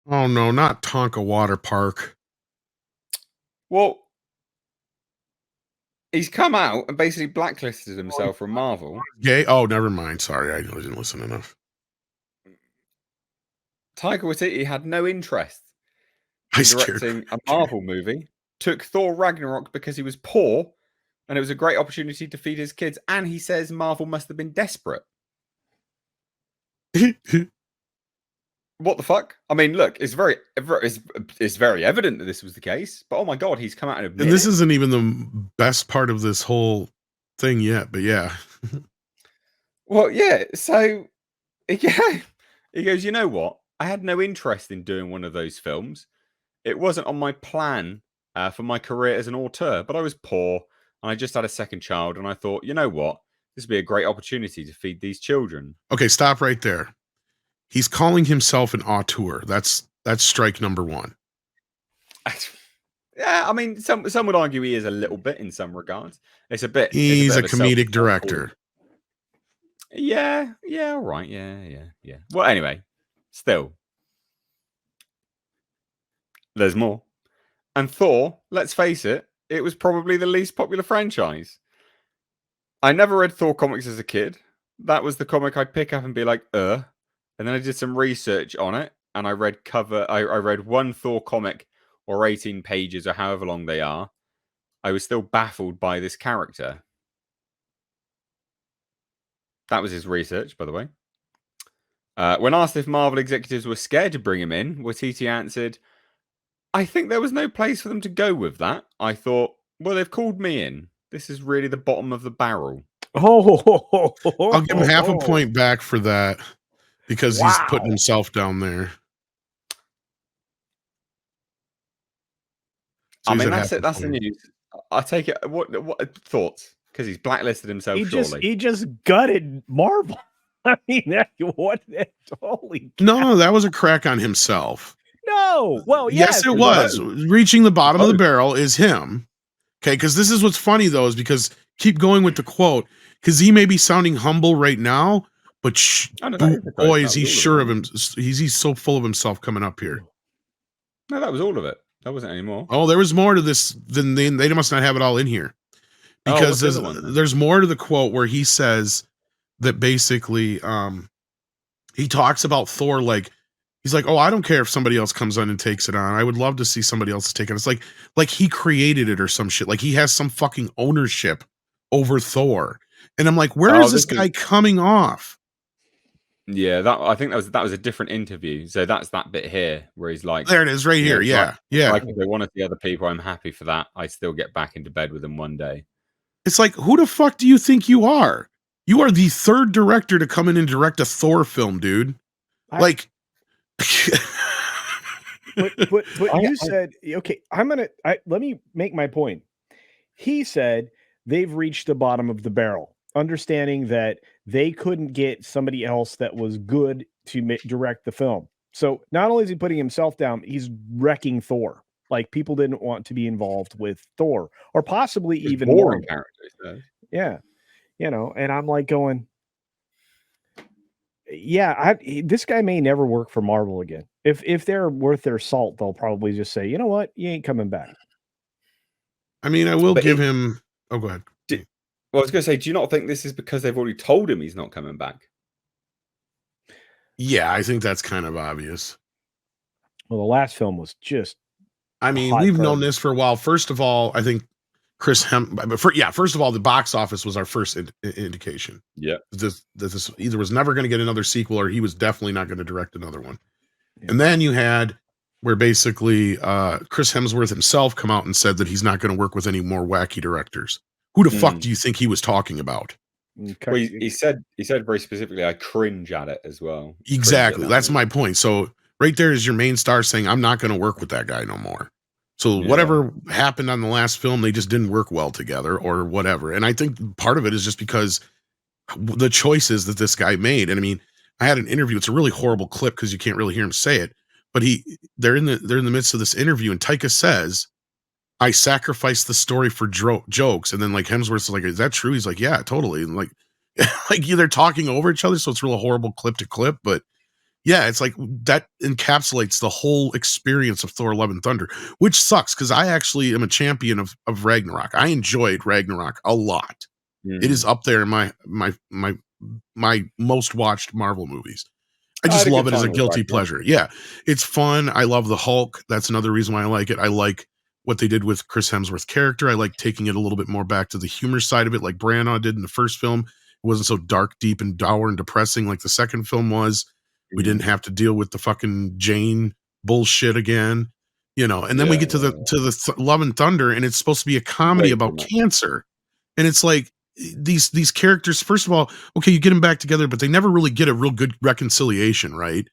Oh no, not Tonka Water Park. Well, he's come out and basically blacklisted Oh, himself from Marvel. gay? Oh, never mind. Sorry, I didn't listen enough. Taika Waititi had no interest I in scared. directing a Marvel movie, took Thor Ragnarok because he was poor and it was a great opportunity to feed his kids. And he says Marvel must have been desperate. What the fuck? I mean, look, it's very evident that this was the case. But oh my god, he's come out and And admitted this it. isn't even the best part of this whole thing yet, but yeah. Well, yeah. So, yeah, he goes. You know what? I had no interest in doing one of those films. It wasn't on my plan for my career as an auteur, but I was poor and I just had a second child, and I thought, you know what? This would be a great opportunity to feed these children. Okay, stop right there. He's calling himself an auteur. That's strike number one. Yeah, I mean, some would argue he is a little bit in some regards. It's a bit. It's a He's bit a of a self. comedic director. Yeah, all right, yeah. Well, anyway, still, there's more. And Thor, let's face it, it was probably the least popular franchise. I never read Thor comics as a kid. That was the comic I'd pick up and be like, And then I did some research on it and I read I read one Thor comic or 18 pages or however long they are. I was still baffled by this character. That was his research, by the way. When asked if Marvel executives were scared to bring him in, Waititi answered, I think there was no place for them to go with that. I thought, well, they've called me in. This is really the bottom of the barrel. I'll give him half a point back for that because he's putting himself down there. So I mean, that's it. That's the news. I take it. What thoughts? Because he's blacklisted himself. He just gutted Marvel. I mean, what? Holy cow. No, that was a crack on himself. No, well, yes, it was. Reaching the bottom of the barrel is him. Okay, because this is what's funny though, is because keep going with the quote, because he may be sounding humble right now, but boy, is he sure of him. He's so full of himself coming up here. No, that was all of it. That wasn't any more. Oh, there was more to this than they must not have it all in here, because there's more to the quote where he says that basically he talks about Thor like he's like, oh, I don't care if somebody else comes on and takes it on. I would love to see somebody else take it. It's like he created it or some shit. Like he has some fucking ownership over Thor. And I'm like, where is this guy coming off? Yeah, I think that was a different interview. So that's that bit here where he's like, there it is, right here. Yeah, yeah. Like if they want to see other people, I'm happy for that. I still get back into bed with them one day. It's like, who the fuck do you think you are? You are the third director to come in and direct a Thor film, dude. But you said, okay, let me make my point. He said they've reached the bottom of the barrel, understanding that they couldn't get somebody else that was good to direct the film. So not only is he putting himself down, he's wrecking Thor. Like people didn't want to be involved with Thor, or possibly even more characters. Yeah, and I'm like going, yeah, this guy may never work for Marvel again. If they're worth their salt, they'll probably just say, you know what, you ain't coming back. I mean, I will give him. Oh, go ahead. Well, I was going to say, do you not think this is because they've already told him he's not coming back? Yeah, I think that's kind of obvious. Well, the last film was just. I mean, we've known this for a while. First of all, I think first of all, the box office was our first indication. Yeah. This either was never going to get another sequel or he was definitely not going to direct another one. Yeah. And then you had where basically Chris Hemsworth himself come out and said that he's not going to work with any more wacky directors. Who the fuck do you think he was talking about? Well, he said very specifically, I cringe at it as well. Exactly. That's my point. So right there is your main star saying, I'm not going to work with that guy no more. So whatever happened on the last film, they just didn't work well together or whatever. And I think part of it is just because the choices that this guy made. And I mean, I had an interview. It's a really horrible clip because you can't really hear him say it. But they're in the midst of this interview, and Taika says, I sacrificed the story for jokes. And then like Hemsworth's like, is that true? He's like, yeah, totally. And like they're talking over each other. So it's really horrible clip to clip, but Yeah, it's like that encapsulates the whole experience of Thor: Love and Thunder, which sucks because I actually am a champion of Ragnarok. I enjoyed Ragnarok a lot. It is up there in my most watched Marvel movies. I I had just a love good it as a time with guilty Ragnarok. pleasure. Yeah, it's fun. I love the Hulk. That's another reason why I like it. I like what they did with Chris Hemsworth's character. I like taking it a little bit more back to the humor side of it, like Branagh did in the first film. It wasn't so dark, deep, and dour and depressing like the second film was. We didn't have to deal with the fucking Jane bullshit again, And then we get to the Love and Thunder, and it's supposed to be a comedy Way too about much. cancer, and it's like these characters. First of all, okay, you get them back together, but they never really get a real good reconciliation, right?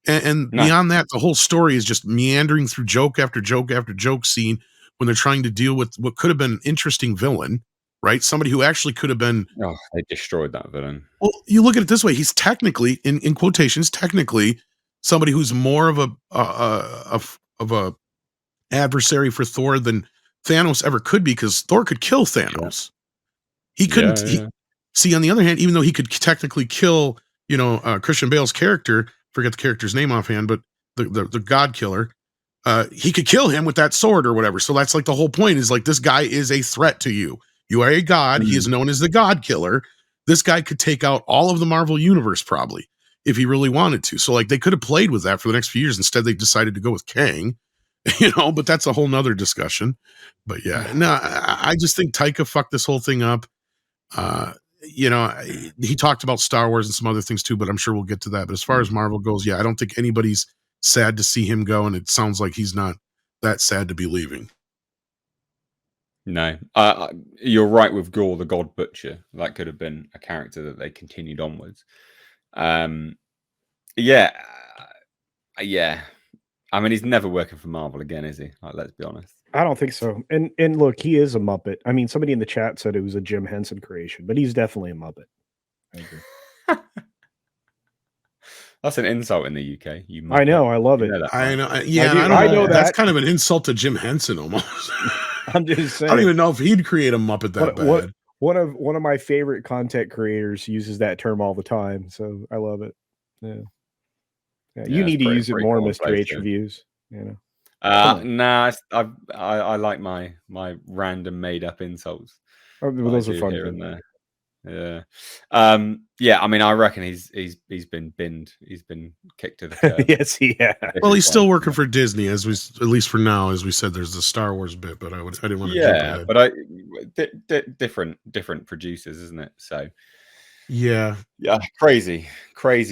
And No. beyond that, the whole story is just meandering through joke after joke after joke scene when they're trying to deal with what could have been an interesting villain, right? Somebody who actually could have been. Oh, they destroyed that villain. Well, you look at it this way: he's technically, in quotations, technically somebody who's more of a adversary for Thor than Thanos ever could be, because Thor could kill Thanos. He couldn't. See, on the other hand, even though he could technically kill, Christian Bale's character, forget the character's name offhand, but the God Killer, he could kill him with that sword or whatever. So that's like the whole point is like, this guy is a threat to you. You are a god. He is known as the God Killer. This guy could take out all of the Marvel universe probably if he really wanted to. So like they could have played with that for the next few years. Instead, they decided to go with Kang, but that's a whole nother discussion. But yeah, no, I just think Taika fucked this whole thing up. He talked about Star Wars and some other things too, but I'm sure we'll get to that. But as far as Marvel goes, yeah, I don't think anybody's sad to see him go, and it sounds like he's not that sad to be leaving. No, you're right with Gore the God Butcher. That could have been a character that they continued onwards. Yeah. I mean, he's never working for Marvel again, is he? Like, let's be honest. I don't think so. And look, he is a Muppet. I mean, somebody in the chat said it was a Jim Henson creation, but he's definitely a Muppet. I agree. That's an insult in the UK. I know. I love it. I know. I know that. That's kind of an insult to Jim Henson almost. I'm just saying. I don't even know if he'd create a Muppet that bad. One of my favorite content creators uses that term all the time, so I love it. Yeah, you need to use it more, Mr. H reviews. Nah, I like my random made up insults. Oh, well, those are fun in there. Yeah. I mean, I reckon he's been binned. He's been kicked to the curb. Yes, yeah. Well, he's still working for Disney, at least for now, as we said. There's the Star Wars bit, but I didn't want to jump ahead. But different producers, isn't it? So yeah, crazy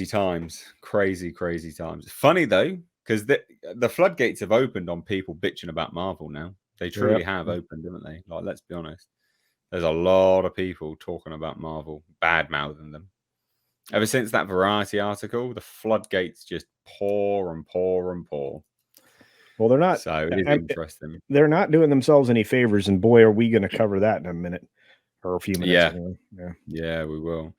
times. It's funny though, because the floodgates have opened on people bitching about Marvel now. They truly have opened, haven't they? Like, let's be honest. There's a lot of people talking about Marvel, bad-mouthing them. Ever since that Variety article, the floodgates just pour and pour and pour. Well, they're not. So it is interesting. They're not doing themselves any favors, and boy, are we going to cover that in a minute or a few minutes. Yeah, anyway. Yeah, we will.